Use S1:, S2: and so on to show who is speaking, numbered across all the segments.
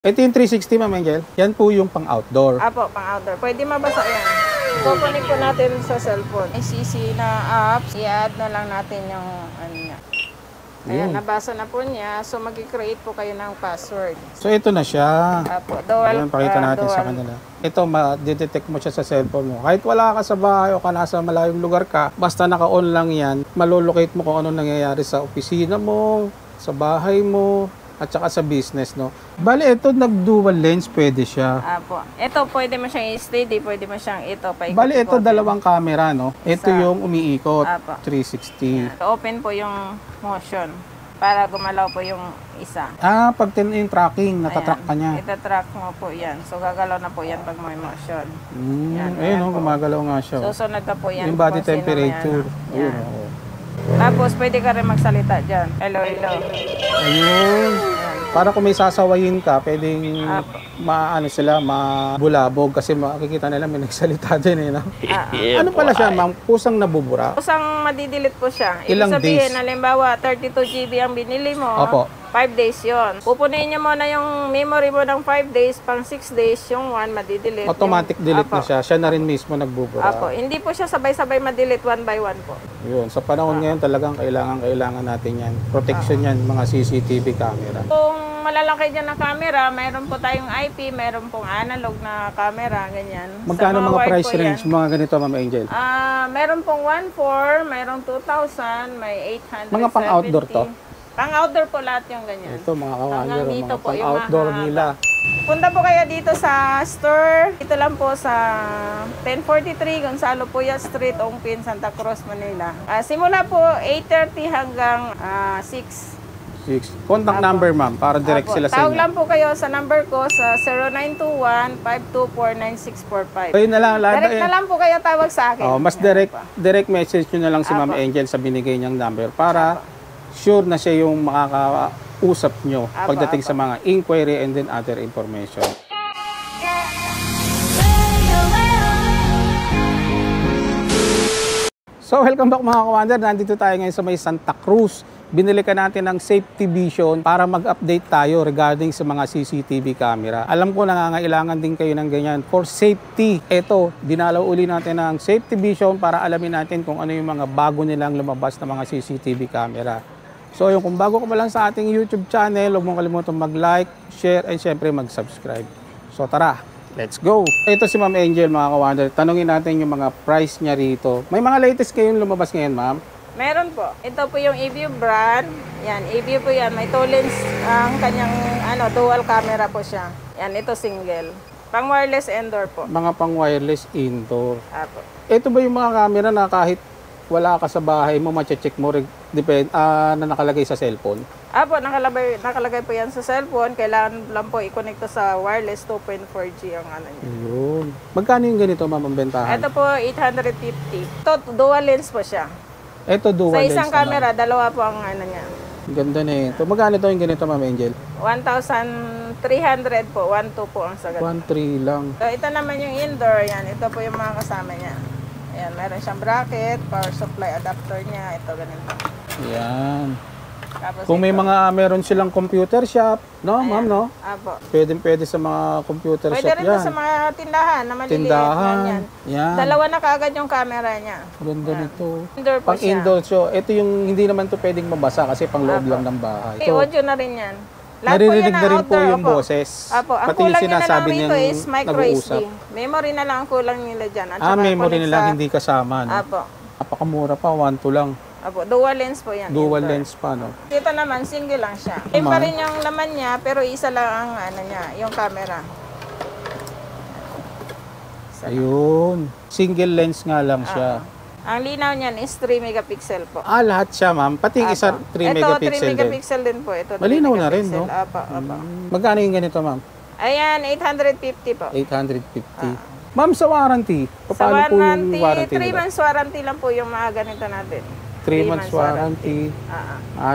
S1: Ito yung 360, Ma'am Angel. Yan po yung pang-outdoor.
S2: Apo, pang-outdoor. Pwede mabasa yan. Kukunin ko natin sa cellphone. ICC na apps, i-add na lang natin yung ano niya. Ayan, nabasa na po niya. So, mag-create po kayo ng password.
S1: So, ito na siya.
S2: Apo, dual.
S1: Ayan, pakita natin sa kanila. Ito, ma-detect mo siya sa cellphone mo. Kahit wala ka sa bahay o ka nasa malayong lugar ka, basta naka-on lang yan, malolocate mo kung ano nangyayari sa opisina mo, sa bahay mo, at saka sa business, no? Bali, ito nag-dual lens, pwede siya.
S2: Apo. Ito, pwede mo siyang i-steady, pwede mo siyang ito.
S1: Bali, ito dalawang camera, no? Ito yung umiikot,
S2: Apo.
S1: 360.
S2: Yan. Open po yung motion para gumalaw po yung isa.
S1: Pag yung tracking, natatrack ka niya.
S2: Itatrack mo po yan. So, gagalaw na po yan pag may motion.
S1: Yan, ayun, no, gumagalaw nga siya.
S2: Susunod na po yan.
S1: Yung body temperature.
S2: Ayun, Tapos, pwede ka rin magsalita dyan. Hello, hello.
S1: Ayun. Para kung may sasawayin ka, pwedeng sila, mabulabog kasi makikita nila may nagsalita din, no? Ano pala siya, ma'am? Kusang nabubura?
S2: Kusang madidelete po siya.
S1: Ilang
S2: Ibig sabihin,
S1: days?
S2: halimbawa, 32 GB ang binili mo.
S1: Opo.
S2: 5 days yon. Pupunin niyo muna yung memory mo ng 5 days, pang 6 days, yung 1 madidelete.
S1: Automatic delete na siya. Siya na rin mismo nagbubura.
S2: Apo. Hindi po siya sabay-sabay madelete 1 by 1 po.
S1: Yun. Sa panahon ngayon talagang kailangan natin yan. Protection yan, mga CCTV camera.
S2: Kung malalaki dyan na camera, mayroon po tayong IP, mayroon pong analog na camera, ganyan.
S1: Magkano mga price range, mga ganito, Ma'am Angel?
S2: Meron pong 1.4, mayroong 2,000, may 870.
S1: Mga pang-outdoor to?
S2: Pang-outdoor po lahat yung ganyan.
S1: Ito, mga kawander,
S2: dito
S1: mga
S2: po yung
S1: pang-outdoor nila.
S2: Punta po kayo dito sa store. Dito lang po sa 1043 Gonzalo Puyat Street, Ongpin, Santa Cruz, Manila. Simula po 8:30 hanggang 6.
S1: Contact number, ma'am, para direct sila sa
S2: Tawag
S1: inyo.
S2: lang po kayo sa number ko sa 0921-524-9645.
S1: Kayo na lang.
S2: Direct na lang po kayo tawag sa akin.
S1: Mas direct message nyo na lang si Ma'am Angel sa binigay niyang number para sure na siya yung makakausap nyo pagdating sa mga inquiry and then other information. So, welcome back mga kawander. Nandito tayo ngayon sa may Santa Cruz. Binili ka natin ng safety vision para mag-update tayo regarding sa mga CCTV camera. Alam ko nangangailangan din kayo ng ganyan for safety. Ito, dinalaw uli natin ng safety vision para alamin natin kung ano yung mga bago nilang lumabas na mga CCTV camera. So yung kung bago ka pa lang sa ating YouTube channel, huwag mong kalimutan mag-like, share, and syempre mag-subscribe. So tara, let's go! Ito si Ma'am Angel, mga kawander. Tanungin natin yung mga price niya rito. May mga latest kayong lumabas ngayon, ma'am?
S2: Meron po. Ito po yung eView brand. Yan, eView po yan. May 2 lens ang kanyang dual camera po siya. Yan, ito single. Pang wireless indoor po.
S1: Mga pang wireless indoor.
S2: Apo.
S1: Ito ba yung mga camera na kahit wala ka sa bahay mo, mache-check mo na nakalagay sa cellphone?
S2: Apo, nakalagay po yan sa cellphone. Kailangan lang po i-connect to sa wireless 2.4G ang ano niya.
S1: Yun. Magkano yung ganito, ma'am, ang bentahan?
S2: Ito po, 850. Ito, dual lens po siya.
S1: Ito, dual lens.
S2: Sa isang camera, dalawa po ang ano niya.
S1: Ganda na ito. Magkano ito yung ganito, Ma'am Angel?
S2: 1,300 po. 1,200 po ang sagot.
S1: 1,300 lang.
S2: So, ito naman yung indoor. Yan. Ito po yung mga kasama niya. Ayan, meron siyang bracket, power supply adapter niya. Ito, ganito.
S1: Yan.
S2: Tapos
S1: Kung may meron silang computer shop, no, ayan, ma'am, no?
S2: Apo.
S1: Pwede sa mga computer
S2: Pwede
S1: shop
S2: rin
S1: yan.
S2: sa mga tindahan na maliliit.
S1: Tindahan. Yan.
S2: Dalawa na kaagad yung camera niya.
S1: Ganda nito.
S2: Indoor po
S1: Pang
S2: siya.
S1: indoor show. Ito yung hindi naman to pwedeng mabasa kasi pang loob lang ng bahay.
S2: Okay, audio na rin yan. Lahat
S1: naririnig na rin po
S2: outdoor,
S1: yung boses.
S2: Apo. Ang
S1: Pati yung
S2: kulang nila lang
S1: sinasabi
S2: rito
S1: niyang
S2: is micro
S1: nag-uusap.
S2: SD. Memory na lang ang kulang nila dyan. At saka
S1: Memory
S2: connect
S1: nila
S2: sa...
S1: hindi kasama, no?
S2: Apo.
S1: Napakamura pa, 1,200 lang.
S2: Apo, dual lens po yan.
S1: Dual
S2: indoor.
S1: lens pa, no?
S2: Dito naman, single lang siya. Same pa rin yung laman niya, pero isa lang ang niya, yung camera.
S1: Ayun. Single lens nga lang siya.
S2: Ang linaw niyan is 3 megapixel po.
S1: Lahat siya, ma'am. Pati yung isa 3 megapixel
S2: Ito, 3 megapixel din po. Ito,
S1: malinaw na rin, no?
S2: Apa.
S1: Magkano yung ganito, ma'am?
S2: Ayan, 850 po.
S1: 850. Ma'am, sa warranty?
S2: Sa
S1: Paano po yung warranty
S2: 3
S1: nila?
S2: months warranty lang po yung mga ganito natin.
S1: 3 months warranty.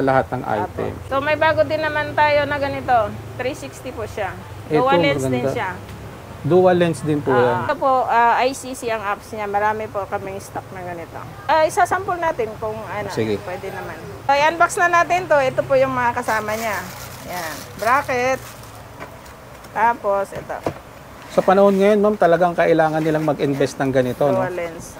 S1: Lahat ng item.
S2: So may bago din naman tayo na ganito. 360 po siya. Dual lens din siya.
S1: Dual lens din po yan.
S2: Ito po, ICC ang apps niya. Marami po kaming stock na ganito. Isasample natin kung
S1: Sige.
S2: pwede naman. So, i-unbox na natin to. Ito po yung mga kasama niya. Yan. Bracket. Tapos, ito.
S1: Sa panahon ngayon, ma'am, talagang kailangan nilang mag-invest ng ganito, no?
S2: Dual lens.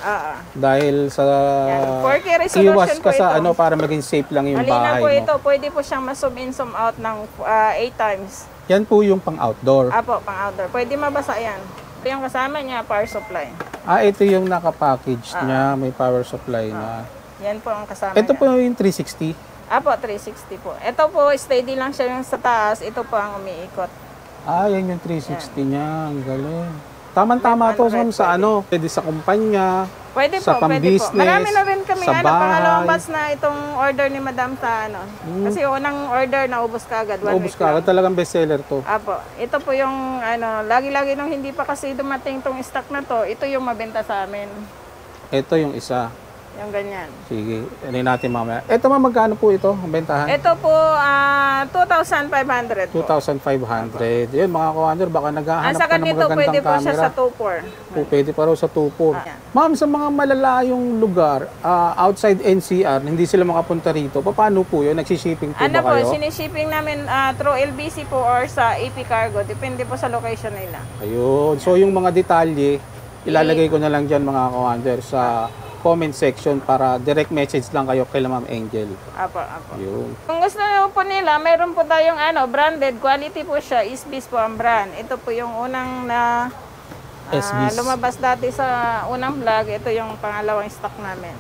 S1: Dahil sa
S2: Yan. 4K resolution
S1: iwas ka
S2: po
S1: sa
S2: ito.
S1: ano para maging safe lang yung
S2: Malinaw
S1: bahay
S2: po
S1: mo.
S2: ito. Pwede po siyang ma-zoom in, zoom out ng 8 times.
S1: Yan po yung pang-outdoor.
S2: Apo, pang outdoor. Pwede mabasa yan. Ito yung kasama niya, power supply.
S1: Ito yung nakapackage niya, may power supply na.
S2: Yan po ang kasama
S1: Ito
S2: niya.
S1: po yung 360.
S2: Apo, 360 po. Ito po, steady lang siya yung sa taas. Ito po ang umiikot.
S1: Yan yung 360 niya. Ang galing. Tama-tama to ma'am, sa ano, pwede sa kumpanya,
S2: Pwede
S1: sa
S2: po, pwede po.
S1: pang-business,
S2: Marami na rin kami,
S1: sa
S2: pangalawang
S1: bahay.
S2: batch na itong order ni Madam sa ano. Kasi unang order, naubos ka agad, 1
S1: Ubus
S2: week
S1: ka.
S2: lang.
S1: Talagang bestseller to.
S2: Apo, ito po yung ano, lagi-lagi nung hindi pa kasi dumating tong stock na to, ito yung mabenta sa amin.
S1: Ito yung isa.
S2: Yung ganyan.
S1: Sige, ano natin mamaya. Ito ma'am, magkano po ito, ang bentahan?
S2: Ito po, 2,500 po.
S1: 2,500. Yun, mga ka-wonder, baka
S2: Ang
S1: naghahanap ka
S2: sakat
S1: ng
S2: nito, pwede
S1: magagandang
S2: po siya sa
S1: camera.
S2: 2.4.
S1: Pwede pa raw sa 2.4.
S2: Yan.
S1: Ma'am, sa mga malalayong lugar, outside NCR, hindi sila makapunta rito, paano po yun? Nagsishipping po
S2: Ano
S1: ba
S2: po,
S1: kayo?
S2: sinishipping namin through LBC po or sa AP Cargo. Depende po sa location nila.
S1: Ayun. So, yung mga detalye, ilalagay ko na lang dyan mga ka-wonder sa comment section para direct message lang kayo kay Ma'am Angel.
S2: Apo, apo.
S1: Ayun.
S2: Kung gusto nyo po nila, mayroon po tayong branded quality po siya. Isbis po ang brand. Ito po yung unang na
S1: SBs.
S2: lumabas dati sa unang vlog. Ito yung pangalawang stock namin.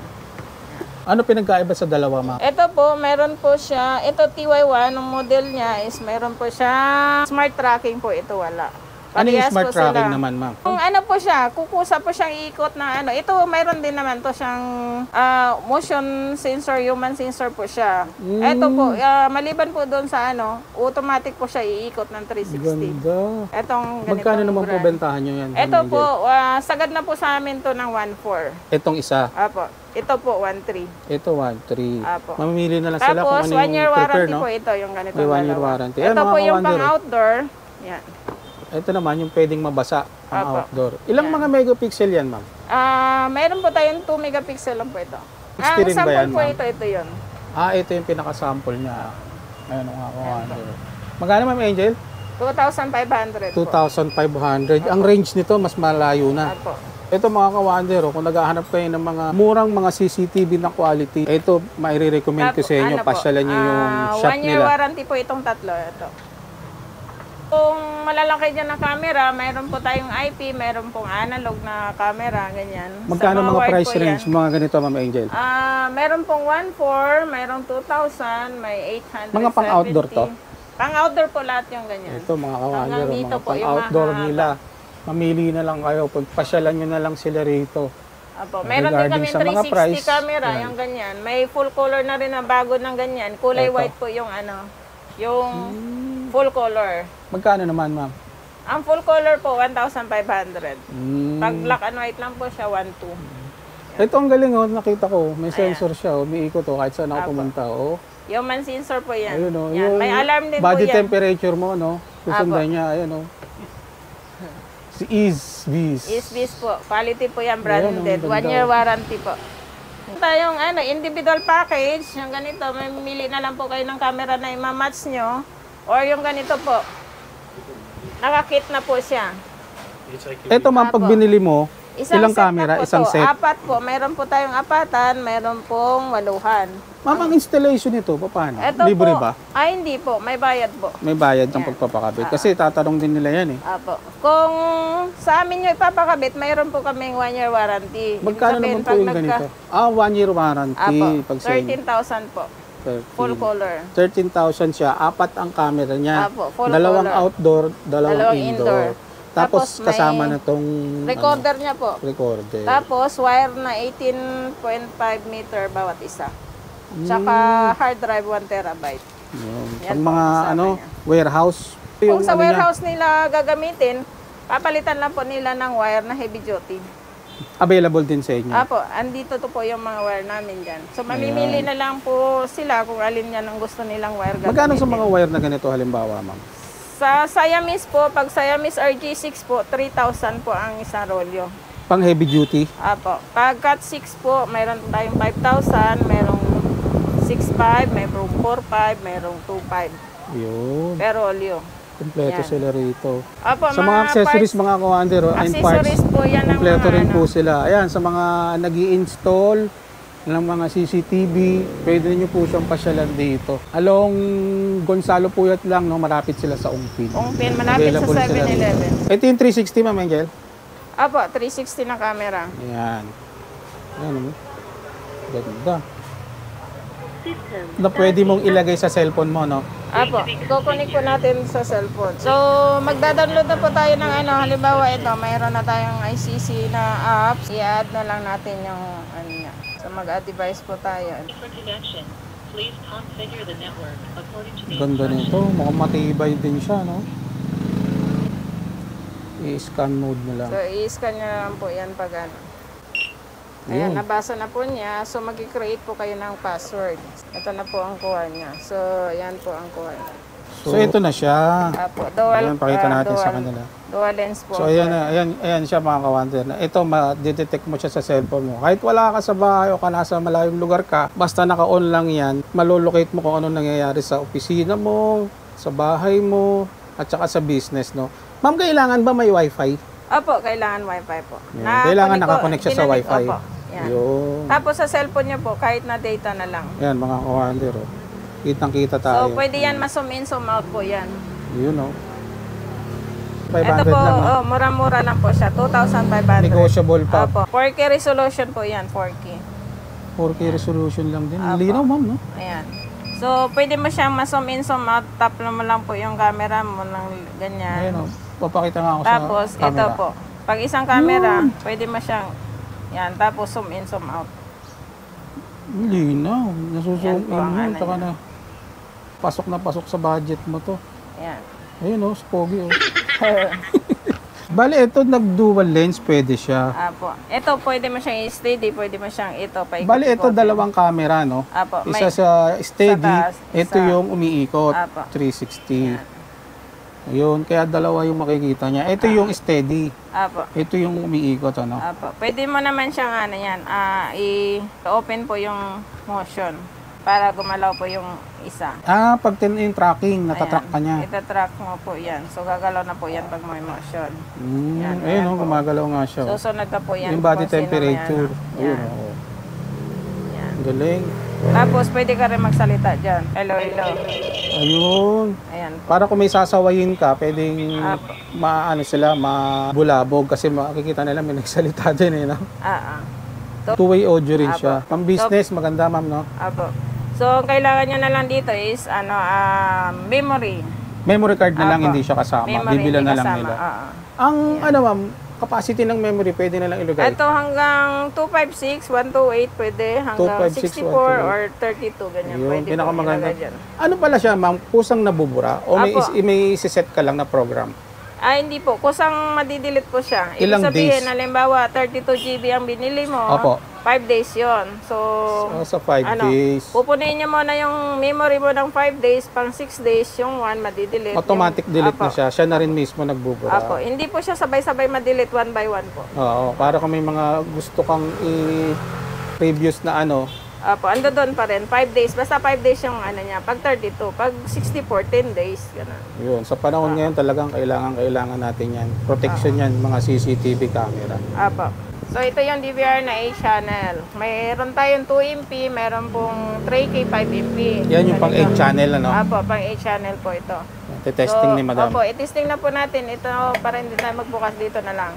S1: Ano pinagkaiba sa dalawa, ma'am?
S2: Ito po, meron po siya, ito TY1, ang model niya is meron po siya smart tracking po, ito wala.
S1: Ano yung
S2: Parehas
S1: smart
S2: po sila.
S1: tracking naman, ma'am?
S2: Kung ano po siya, kukusa po siyang iikot na ano. Ito, mayroon din naman to siyang motion sensor, human sensor po siya. Ito po, maliban po doon sa ano, automatic po siya iikot ng 360.
S1: Ganda.
S2: Etong ganitong
S1: Magkano naman po
S2: brand.
S1: bentahan nyo yan?
S2: Ito
S1: Ma'am
S2: po,
S1: Angel?
S2: sagad na po sa amin to ng 1.4.
S1: Itong isa.
S2: Apo. Ito po, 1.3.
S1: Ito, 1.3.
S2: Apo.
S1: Mamimili na lang sila kung
S2: Tapos,
S1: ano
S2: 1
S1: yung
S2: year
S1: prepare,
S2: warranty
S1: no?
S2: po ito, yung ganito.
S1: May 1 year warranty.
S2: Ito
S1: Ayan,
S2: po
S1: mga
S2: yung
S1: ka-wonder,
S2: pang-outdoor. Yan.
S1: Ito naman yung pwedeng mabasa ang
S2: Apo.
S1: outdoor. Ilang mga megapixel yan, ma'am?
S2: Mayroon po tayong 2 megapixel lang po ito.
S1: 60 rin ba
S2: sample
S1: yan,
S2: po
S1: ma'am?
S2: ito yun.
S1: Ito yung pinaka-sample niya. Ayun ang ka-wonder. Magkano, Ma'am Angel?
S2: 2,500 po.
S1: 2,500. Ang range nito, mas malayo na.
S2: Apo.
S1: Ito mga ka-wonder, kung naghahanap kayo ng mga murang mga CCTV na quality, ito, maire-recommend ko sa inyo.
S2: Ano po,
S1: Pasyalan nyo yung shop
S2: 1 year
S1: nila.
S2: warranty po itong tatlo. Ito. Kung malalaki dyan na camera, mayroon po tayong IP, mayroon pong analog na camera, ganyan.
S1: Magkano
S2: Sa
S1: mga
S2: wide
S1: price
S2: po
S1: range
S2: yan.
S1: mga ganito, Ma'am Angel?
S2: Meron pong 1.4, mayroong 2,000, may 870.
S1: Mga pang-outdoor to?
S2: Pang-outdoor po lahat yung ganyan.
S1: Ito mga ka-wonder,
S2: Hanggang dito
S1: mga
S2: po yung
S1: pang-outdoor
S2: mahaba.
S1: nila. Mamili na lang kayo. Pagpasyalan nyo na lang sila rito.
S2: Apo, meron din
S1: Regarding
S2: kami
S1: sa mga
S2: 360
S1: price,
S2: camera,
S1: yan.
S2: yung ganyan. May full color na rin na bago ng ganyan. Kulay
S1: Eto.
S2: white po yung yung full color.
S1: Magkano naman, ma'am?
S2: Ang full color po, 1,500.
S1: Mm.
S2: Pag black and white lang po siya, 1,200.
S1: Ito ang galing, nakita ko. May sensor siya, umiikot kahit saan ako
S2: Apo.
S1: pumunta.
S2: Human sensor po yan.
S1: Ayun,
S2: Yan.
S1: yung
S2: May alarm din po
S1: body
S2: yan.
S1: temperature mo, susundan
S2: Apo.
S1: niya, ayun, Si Isbis.
S2: Isbis po. Quality po yan,
S1: Ayan,
S2: branded.
S1: ang ganda.
S2: 1 year warranty po. Tayong individual package, yung ganito, may mili na lang po kayo ng camera na ima-match nyo. Or yung ganito po, nakakit na po siya.
S1: Ito, ma'am, pag
S2: Apo.
S1: binili mo, ilang
S2: set na
S1: camera?
S2: po
S1: Isang
S2: to.
S1: set?
S2: 4 po. Mayroon po tayong 4, mayroon pong 8.
S1: Ma'am, ang installation nito, paano?
S2: Ito
S1: Libre
S2: po,
S1: ba?
S2: Ay, hindi po. May bayad po.
S1: May bayad ng
S2: Yan.
S1: pagpapakabit. Kasi tatanong din nila yan eh.
S2: Apo. Kung sa amin nyo ipapakabit, mayroon po kaming 1 year warranty. Ibig
S1: Magkano
S2: sabihin,
S1: naman po
S2: pag
S1: yung ganito? 1 year warranty.
S2: Apo,
S1: Pag sa inyo.
S2: 13,000 po.
S1: 13.
S2: Full color.
S1: 13,000 siya. 4 ang camera niya.
S2: Apo, full
S1: Dalawang
S2: color.
S1: outdoor, dalawang
S2: Dalawang
S1: indoor.
S2: indoor.
S1: Tapos
S2: Tapos
S1: kasama
S2: may
S1: na tong
S2: Recorder niya po.
S1: recorder.
S2: Tapos wire na 18.5 meter bawat isa. Tsaka hard drive 1 terabyte.
S1: Yun.
S2: Yan
S1: Pang
S2: po,
S1: mga
S2: kasama niya.
S1: warehouse.
S2: Kung sa
S1: ano niya,
S2: warehouse nila gagamitin, papalitan lang po nila ng wire na heavy duty.
S1: available din sa inyo.
S2: Apo, andito to po yung mga wire namin dyan. So mamimili na lang po sila kung alin yan ang gusto nilang wire gagamitin.
S1: Magkano sa mga wire na ganito halimbawa, ma'am?
S2: Sa Siamese po, pag Siamese RG6 po, 3,000 po ang isang rolyo.
S1: Pang heavy duty?
S2: Apo. Pag Cat 6 po, mayroon tayong 5,000, mayroong 6,500, mayroong 4,500, mayroong 2,500
S1: Yun.
S2: per rolyo.
S1: Kompleto
S2: Yan.
S1: sila rito.
S2: Opo,
S1: Sa mga accessories, mga kawander, and parts,
S2: accessories po yan ng
S1: kompleto
S2: mga
S1: rin po
S2: ano.
S1: sila. Ayan, sa mga nag-i-install ng mga CCTV, pwede niyo po siyang pasyalan dito. Along Gonzalo Puyat lang, no, malapit sila sa Ungpin.
S2: Ungpin, malapit sa
S1: Available sila
S2: 7-Eleven.
S1: dito. Ito yung 360, Ma'am Angel.
S2: Opo, 360 na camera.
S1: Ayan. Ayan, ganda. Na pwede mong ilagay sa cellphone mo, no?
S2: Apo, kukunik po natin sa cellphone. So, magda-download na po tayo ng ano, halimbawa ito, mayroon na tayong ICC na apps. I-add na lang natin yung ano niya. So, mag-add device po tayo.
S1: Ganda nito. Mukhang matibay din siya, no? I-scan mode mo lang.
S2: So, i-scan nyo na lang po yan pag ano. Ayan, nabasa na po niya. So, mag-create po kayo ng password. Ito na po ang kuha niya. So, yan po ang kuha niya.
S1: So, ito na siya.
S2: Apo, dual,
S1: Ayan, pakita natin sa kanila.
S2: Dual lens po.
S1: So, ayan na. Ayan siya mga kawander. Ito, ma-detect mo siya sa cellphone mo. Kahit wala ka sa bahay o ka nasa malayong lugar ka, basta naka-on lang yan, malolocate mo kung ano nangyayari sa opisina mo, sa bahay mo, at saka sa business, no? Ma'am, kailangan ba may wifi?
S2: Opo, kailangan wifi po.
S1: Yan. Kailangan nakakonect siya sa wifi.
S2: Opo, yan.
S1: Yun.
S2: Tapos sa cellphone niya po, kahit na data na lang.
S1: Yan, mga kawander. Oh. Kitang-kita
S2: So,
S1: tayo.
S2: pwede yan ma-zoom in, zoom out po yan.
S1: Yun, oh.
S2: Ito
S1: 500
S2: po,
S1: lang, no?
S2: mura-mura lang po siya. 2,500.
S1: Negotiable pa.
S2: Opo. 4K resolution po yan, 4K.
S1: 4K resolution lang din.
S2: Apo.
S1: Linaw, ma'am, no?
S2: Ayan. So, pwede mo siyang ma-zoom in, zoom out. Tap mo lang po yung camera mo ng ganyan.
S1: Ayan, oh. Papakita nga ako
S2: Tapos,
S1: sa camera.
S2: ito po. Pag isang camera, pwede mo siyang, yan, tapos zoom in, zoom out.
S1: Linaw. Nasuzoom
S2: Yan po
S1: in
S2: ang
S1: yun.
S2: ano
S1: Taka
S2: niya.
S1: na. Pasok na pasok sa budget mo to.
S2: Yan.
S1: Ayun, oh. Spogi, oh. Bali, ito nag-dual lens. Pwede siya.
S2: Apo. Ito, pwede mo siyang i-steady, pwede mo siyang ito, paikot.
S1: Bali, ito dalawang camera, no?
S2: Apo.
S1: Isa sa steady,
S2: sa taas,
S1: ito
S2: isa-
S1: yung umiikot,
S2: Apo.
S1: 360. Ayun, kaya dalawa yung makikita niya. Ito yung steady,
S2: Apo.
S1: ito yung umiikot, ano?
S2: Apo. Pwede mo naman siyang ano yan, i-open po yung motion para gumalaw po yung isa.
S1: Pag yung tracking, natatrack ka niya.
S2: Itatrack mo po yan. So, gagalaw na po yan pag may motion. Yan,
S1: Ayun,
S2: ayan
S1: oh,
S2: po.
S1: gumagalaw nga siya. Oh.
S2: Susunod na po yan.
S1: Yung body
S2: kung sino
S1: temperature.
S2: may ano.
S1: Ayun,
S2: Yan.
S1: oh.
S2: Yan.
S1: Galing.
S2: Tapos, pwede ka rin magsalita dyan. Hello, hello.
S1: Ayun.
S2: Ayan po.
S1: Para kung may sasawayin ka, pwedeng
S2: Apo.
S1: maano sila, mabulabog kasi makikita nila may nagsalita din, eh, no? Two-way audio rin
S2: Apo.
S1: siya. Pang business, maganda, ma'am, no?
S2: Apo. So, ang kailangan nyo na lang dito is, memory.
S1: Memory card na lang,
S2: Apo.
S1: hindi siya kasama.
S2: Memory,
S1: Bibila
S2: hindi
S1: na lang
S2: kasama.
S1: nila.
S2: Oo.
S1: Ang, ano, ma'am, capacity ng memory, pwede na lang ilagay.
S2: Ito hanggang 256, 128 pwede, hanggang
S1: 256,
S2: 64 or 32, ganyan.
S1: Yun,
S2: Pwede
S1: pinakamaganda.
S2: po ilagay dyan.
S1: Ano pala siya, ma'am? Kusang nabubura? O may,
S2: Apo.
S1: may isiset ka lang na program?
S2: Hindi po. Kusang madidelete po siya. Ibig
S1: Ilang
S2: sabihin,
S1: days?
S2: halimbawa, 32 GB ang binili mo.
S1: Opo.
S2: 5 days yon. So,
S1: Sa 5 days.
S2: pupunin niyo muna yung memory mo ng 5 days, pang 6 days, yung 1 madidelete.
S1: Automatic delete
S2: Apo.
S1: na siya. Siya na rin mismo nagbubura.
S2: Apo. Hindi po siya sabay-sabay madelete one by one po.
S1: Oo. Para kung may mga gusto kang i-previous na ano,
S2: Apo, ando doon pa rin. 5 days. Basta 5 days yung ano niya. Pag 32. Pag 64, 10 days. Ganun.
S1: yun. Sa panahon ngayon talagang kailangan natin yan. Protection yan, mga CCTV camera.
S2: Apo. So, ito yung DVR na 8 channel. Mayroon tayong 2MP, mayroon pong 3K 5MP.
S1: Yan yung pang 8 channel, ano?
S2: Apo, pang 8 channel po ito.
S1: Testing ni madam.
S2: Opo, i-testing na po natin. Ito, para hindi tayo magbukas dito na lang.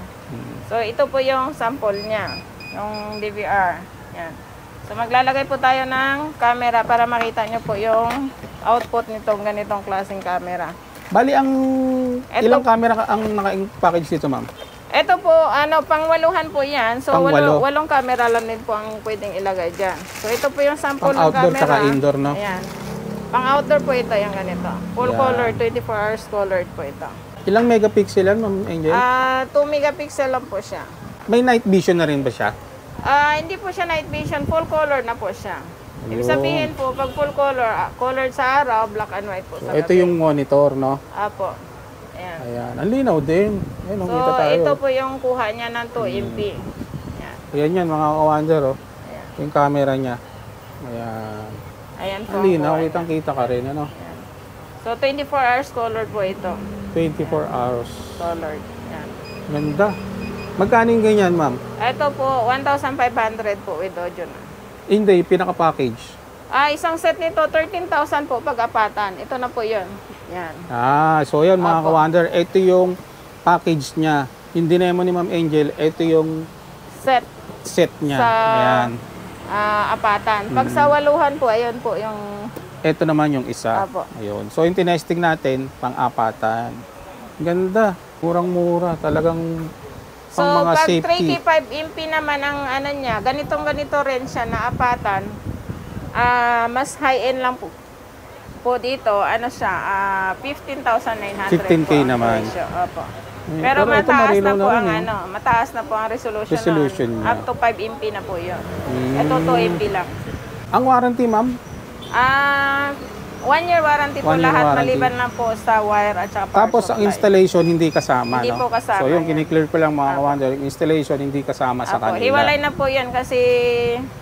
S2: So, ito po yung sample niya. Yung DVR. Yan. So, maglalagay po tayo ng camera para makita nyo po yung output nitong ganitong klaseng camera.
S1: Bali,
S2: Eto-
S1: ilang camera ang naka-package dito, ma'am?
S2: Ito po, pang-waluhan po yan. So,
S1: Pang-walo.
S2: walong camera lang din po ang pwedeng ilagay dyan. So, ito po yung sample ng
S1: Pang-outdoor
S2: camera.
S1: tsaka indoor, no?
S2: Ayan. Pang-outdoor po ito, yung ganito. Full
S1: Yan.
S2: color, 24 hours colored po ito.
S1: Ilang megapixel yan, ma'am Angel?
S2: 2 megapixel lang po siya.
S1: May night vision na rin ba siya?
S2: Hindi po siya night vision, full color na po siya. Ibig
S1: Ayun.
S2: sabihin po, pag full color, colored sa araw, black and white po sa
S1: Ito
S2: gabi.
S1: yung monitor, no?
S2: Apo. Ayan.
S1: Ayan. Ang linaw din. Ayan,
S2: So,
S1: kita tayo.
S2: ito po yung kuha niya ng 2MP. Ayan.
S1: Ayan yan, mga kawander, oh.
S2: Ayan.
S1: Yung camera niya. Ayan.
S2: Ayan po.
S1: Ang
S2: ang
S1: linaw,
S2: kuha niya.
S1: kitang-kita ka rin, ano?
S2: Ayan. So, 24 hours colored po ito.
S1: 24 hours.
S2: Colored. Yan.
S1: Ganda. Magkano yung ganyan, ma'am?
S2: Ito po, 1,500 po with audio na.
S1: Hindi, pinaka-package.
S2: Isang set nito, 13,000 po pag-apatan. Ito na po yun. Yan.
S1: So yan mga
S2: Apo.
S1: ka-wonder, ito yung package niya. Yung dinemo ni Ma'am Angel, ito yung
S2: Set
S1: set niya.
S2: sa
S1: Ayan.
S2: apatan. Pag sa waluhan po, ayun po yung...
S1: Ito naman yung isa.
S2: Apo.
S1: Ayun. So yung tinesting natin, pang-apatan. Ganda. Murang-mura. Talagang
S2: So,
S1: pang mga
S2: pag
S1: safety.
S2: 3K5 MP naman ang ano niya, ganito rin siya na apatan. Mas high-end lang po dito. Ano siya, 15,900
S1: 15K
S2: po ang
S1: naman.
S2: presyo. Opo.
S1: Eh,
S2: Pero
S1: ito
S2: mataas
S1: marino
S2: na po
S1: rin,
S2: ang
S1: eh.
S2: ano, mataas na po ang resolution,
S1: Resolution
S2: nun.
S1: niya.
S2: Up to 5 MP na po yun.
S1: Mm.
S2: Ito 2 MP lang.
S1: Ang warranty, ma'am?
S2: 1 year warranty po
S1: 1 year
S2: lahat,
S1: warranty.
S2: maliban lang po sa wire at saka power
S1: Tapos ang
S2: supply.
S1: installation hindi kasama,
S2: Hindi
S1: no?
S2: po kasama
S1: So yung
S2: yan.
S1: kiniklear ko lang mga ka-wonder, yung installation hindi kasama sa
S2: Apo,
S1: kanila.
S2: hiwalay na po yan kasi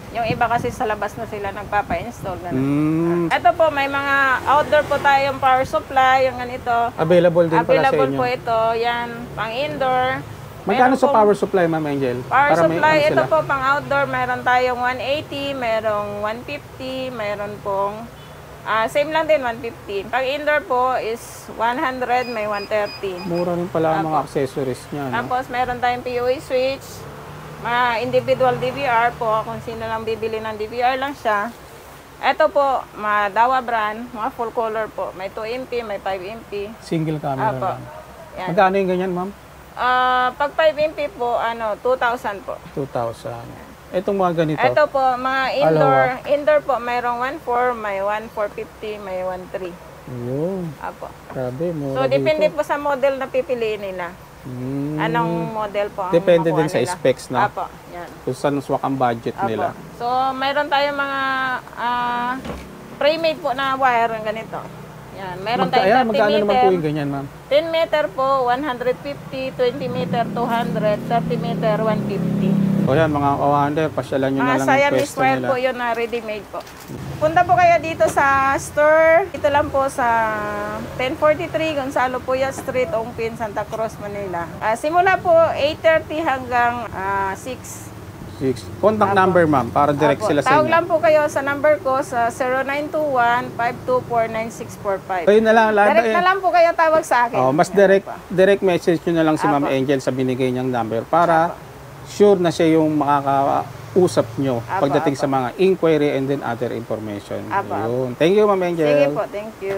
S2: yung iba kasi sa labas na sila nagpapa-install. Ganun.
S1: Mm.
S2: Ito po, may mga outdoor po tayong power supply, yung ganito.
S1: Available din pala sa
S2: Available
S1: inyo.
S2: po ito, yan, pang indoor.
S1: Magkano
S2: Meron
S1: sa
S2: pong
S1: power supply, Ma'am Angel?
S2: Power
S1: Para may
S2: supply,
S1: ano
S2: ito
S1: sila.
S2: po pang outdoor, meron tayong 180, merong 150, meron pong same lang din, 150. Pag indoor po is 100, may 130.
S1: Mura rin pala ang mga
S2: Apo.
S1: accessories niya, no?
S2: Tapos meron tayong POA switch, mga individual DVR po, kung sino lang bibili ng DVR lang siya. Ito po, mga Dawa brand, mga full color po. May 2 MP, may 5 MP.
S1: Single camera
S2: Apo.
S1: lang.
S2: Yan.
S1: Magkano yung ganyan, Ma'am?
S2: Pag 5 MP po, 2,000 po.
S1: 2,000. Itong mga ganito.
S2: Ito po, mga indoor. Indoor po, mayroong 1,400, may 1,450, may 1,300.
S1: Ayun.
S2: Apo.
S1: Grabe, mura
S2: So, depende
S1: dito.
S2: po sa model na pipiliin nila.
S1: Mm.
S2: Anong model po ang
S1: Depende
S2: makuha
S1: din sa
S2: nila.
S1: specs, no?
S2: Apo, yan.
S1: Kung saan swak ang budget
S2: Apo.
S1: nila.
S2: So, mayroon tayong mga pre-made po na wire, yung ganito. Yan. Meron tayong 30
S1: Magkano naman po
S2: meter,
S1: yung ganyan, Ma'am?
S2: 10 meter po, 150, 20 meter, 200, 30 meter, 150.
S1: O yan, mga ka-wonder, pasyalan nyo na
S2: Mga
S1: lang yung
S2: Siamese
S1: pwesto
S2: wire
S1: nila.
S2: po yun na ready-made po. Punta po kayo dito sa store. Dito lang po sa 1043 Gonzalo Puya Street, Ongpin, Santa Cruz, Manila. Simula po 8:30 hanggang 6.
S1: Contact
S2: Apo.
S1: number, Ma'am, para direct
S2: Apo.
S1: sila sa
S2: Tawag
S1: inyo.
S2: lang po kayo sa number ko sa 0921-524-9645.
S1: Ayun na lang,
S2: Direct na lang po kayo tawag sa akin.
S1: Oh, mas
S2: Yan
S1: direct message nyo na lang si
S2: Apo.
S1: Ma'am Angel sa binigay niyang number para sure na siya yung makakausap nyo
S2: Apo,
S1: pagdating
S2: apo.
S1: sa mga inquiry and then other information.
S2: Apo, apo.
S1: Ayun. Thank you, Ma'am Angel.
S2: Sige po, thank you.